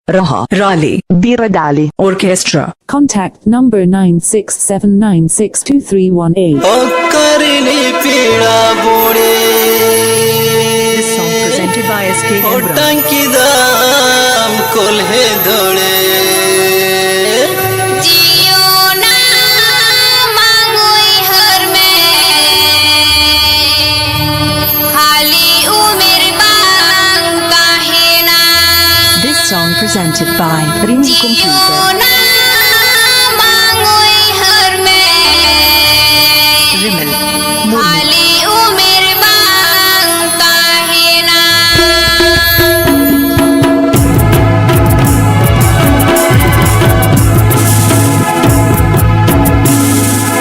Raha, Raleigh, Biradali. Orchestra. Contact number 9679622318. This song presented by SK Imran. टंकी दाम कोल्हे दौड़े जियो ना मांगोई हर में खाली उम्र बांग काहे ना This song presented by Ring Jio Computer. ना मांगोई हर में Rimmel. खाली उम्र बांग काहे ना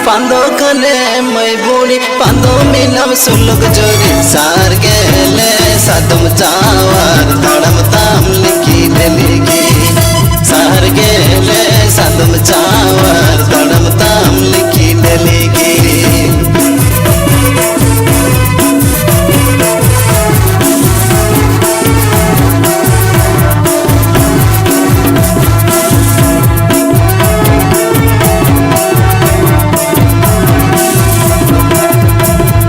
पांदो कने मैं बूढ़ी पांदो मिनम सुलग जोरी सार गेले सादम चावार धड़म ताम लिखी डलेगी सार गेले सादम चावार धड़म ताम लिखी डलेगी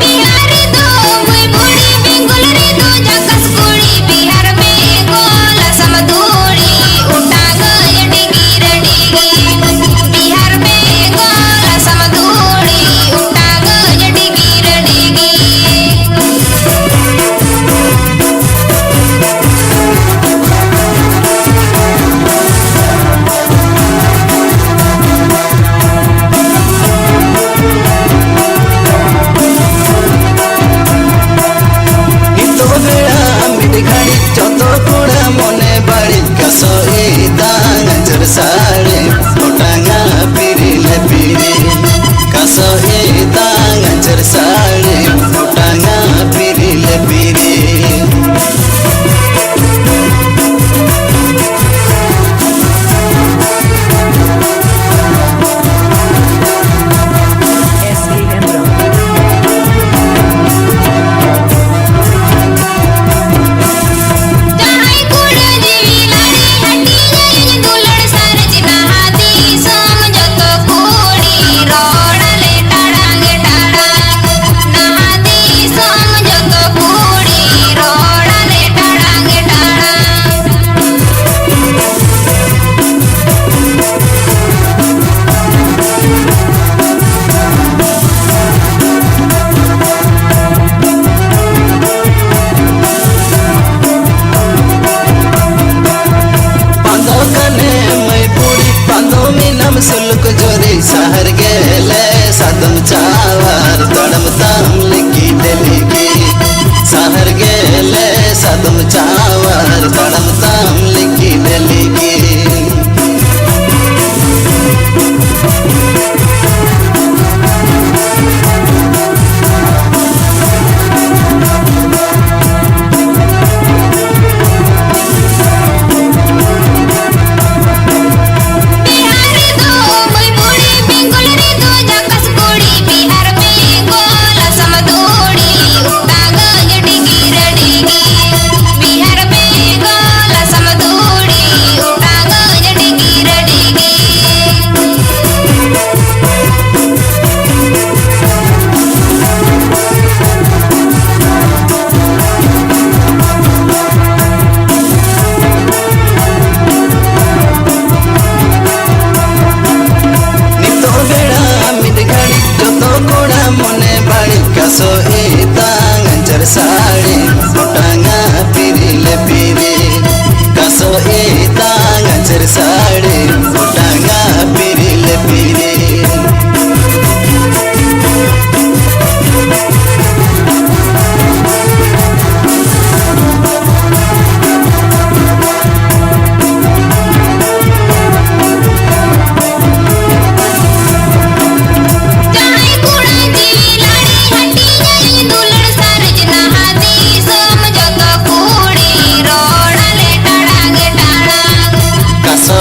बिहार दो मुई बूढ़ी बेंगोल रे दो जकस कुड़ी बिहार में गोला समधूड़ी उठा गय डिगी रडीगी बिहार में गोला समधूड़ी उठा गय डिगी रडीगी नितो बेड़ा मिट घड़ी चौतो कोड़ा मोने बाड़ी कसो दांग चर साड़े मोटांगा पिरिले पिरी कसो दांग चर साड़े मोटांगा पिरिले पिरी SK Imran. जहाई कुड़ जीवी लाड़ी हटी गई दुलड़ सरज नहाती समझो तो कुड़ी रोड़ले टाड़ांगे टाड़ा नहाती समझो तो कुड़ी रोड़ले टाड़ांगे टाड़ा पांदो कने मैं बूढ़ी पांदो मिनम सुलग जोरी सहर गेले सादम चावार धड़म ताम लिखी डलेगी सहर गेले सादम चावार धड़म ताम लिखी डलेगी बिहार दो मुई बूढ़ी बेंगोल रे दो जकस कुड़ी बिहार में गोला समधूड़ी उठा गय डिगी रडीगी बिहार में गोला समधूड़ी उठा गय डिगी रडीगी नितो बेड़ा मिट घड़ी चौतो कोड़ा मोने बाड़ी कसो दांग चर साड़े मोटांगा पिरिले पिरी कसो दांग चर साड़े मोटांगा पिरिले पिरी जहाई कुड़ जीवी लाड़ी हटी गई दुलड़ सरज नहाती समझो तो कुड़ी रोड़ले टाड़ांगे टाड़ा कसो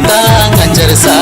दांग चर साड़े